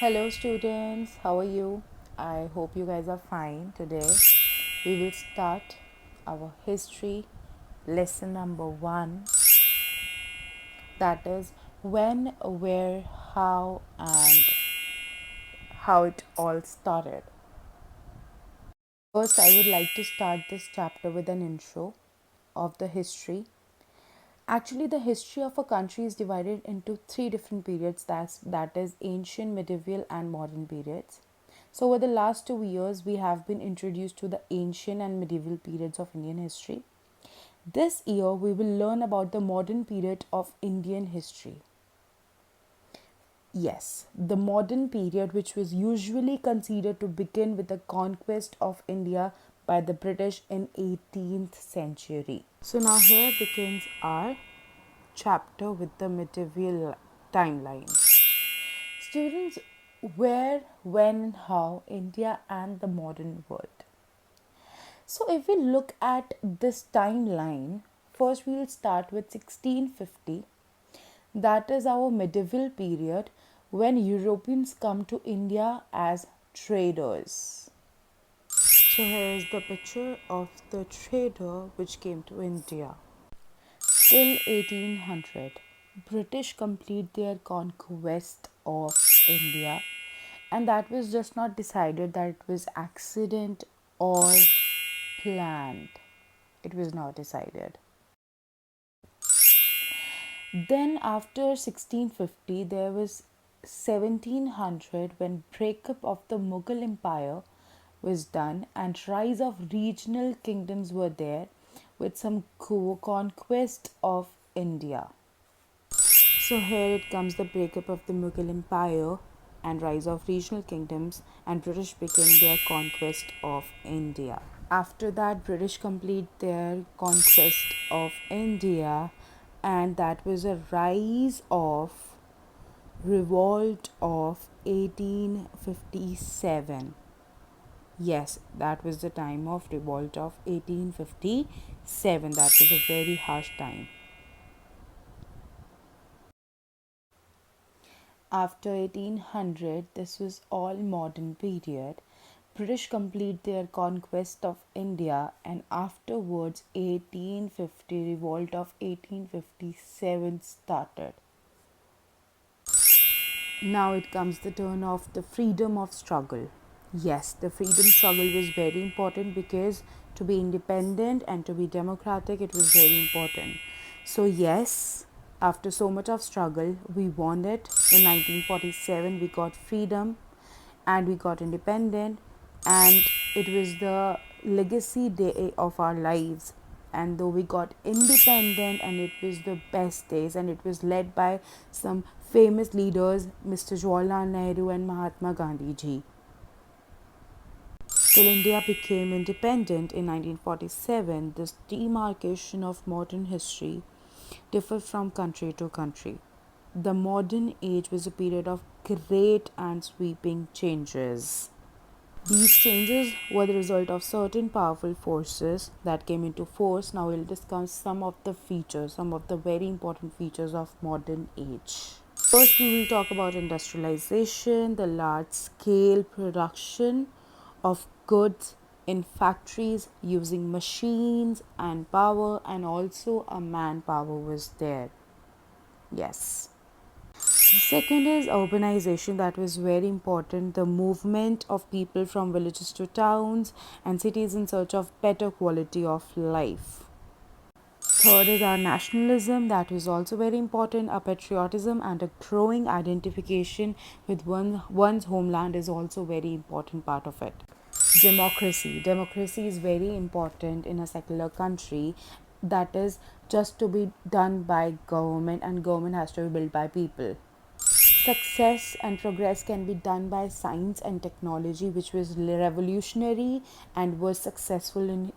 Hello, students. How are you? I hope you guys are fine. Today, we will start our history lesson number one, that is when, where, how, and how it all started. First, I would like to start this chapter with an intro of the history. Actually, the history of a country is divided into three different periods, that is ancient, medieval, and modern periods. So, over the last 2 years, we have been introduced to the ancient and medieval periods of Indian history. This year, we will learn about the modern period of Indian history. Yes, the modern period, which was usually considered to begin with the conquest of India by the British in 18th century. So now here begins our chapter with the medieval timeline. Students, where, when, and how India and the modern world. So, if we look at this timeline, first we will start with 1650. That is our medieval period when Europeans come to India as traders. So, here is the picture of the trader which came to India. Till 1800, British complete their conquest of India, and that was just not decided that it was accident or planned. It was not decided. Then after 1650 there was 1700 when breakup of the Mughal Empire was done and rise of regional kingdoms were there with some conquest of India. So here it comes the breakup of the Mughal Empire and rise of regional kingdoms, and British became their conquest of India. After that, British complete their conquest of India, and that was a rise of revolt of 1857. Yes, that was the time of revolt of 1857. That was a very harsh time. After 1800, this was all modern period. British complete their conquest of India, and afterwards 1850 revolt of 1857 started. Now it comes the turn of the freedom of struggle. Yes, the freedom struggle was very important because to be independent and to be democratic, it was very important. So, yes, after so much of struggle, we won it. In 1947, we got freedom and we got independent, and it was the legacy day of our lives. And though we got independent, and it was the best days, and it was led by some famous leaders, Mr. Jawaharlal Nehru and Mahatma Gandhi ji. Till India became independent in 1947, this demarcation of modern history differed from country to country. The modern age was a period of great and sweeping changes. These changes were the result of certain powerful forces that came into force. Now we'll discuss some of the features, some of the very important features of modern age. First, we will talk about industrialization, the large scale production of goods in factories using machines and power, and also a manpower was there. Yes. The second is urbanization, that was very important. The movement of people from villages to towns and cities in search of better quality of life. Third is our nationalism, that was also very important. Our patriotism and a growing identification with one's homeland is also very important part of it. Democracy is very important in a secular country, that is just to be done by government, and government has to be built by people. Success and progress can be done by science and technology, which was revolutionary and was successful in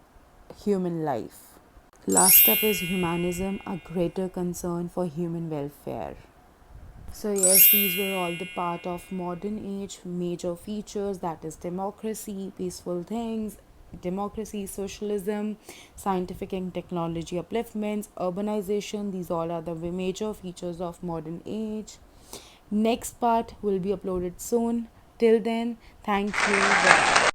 human life. Last up is humanism, a greater concern for human welfare. So yes, these were all the part of modern age major features, that is democracy, peaceful things, democracy, socialism, scientific and technology upliftments, urbanization. These all are the major features of modern age. Next part will be uploaded soon. Till then, thank you. Bye.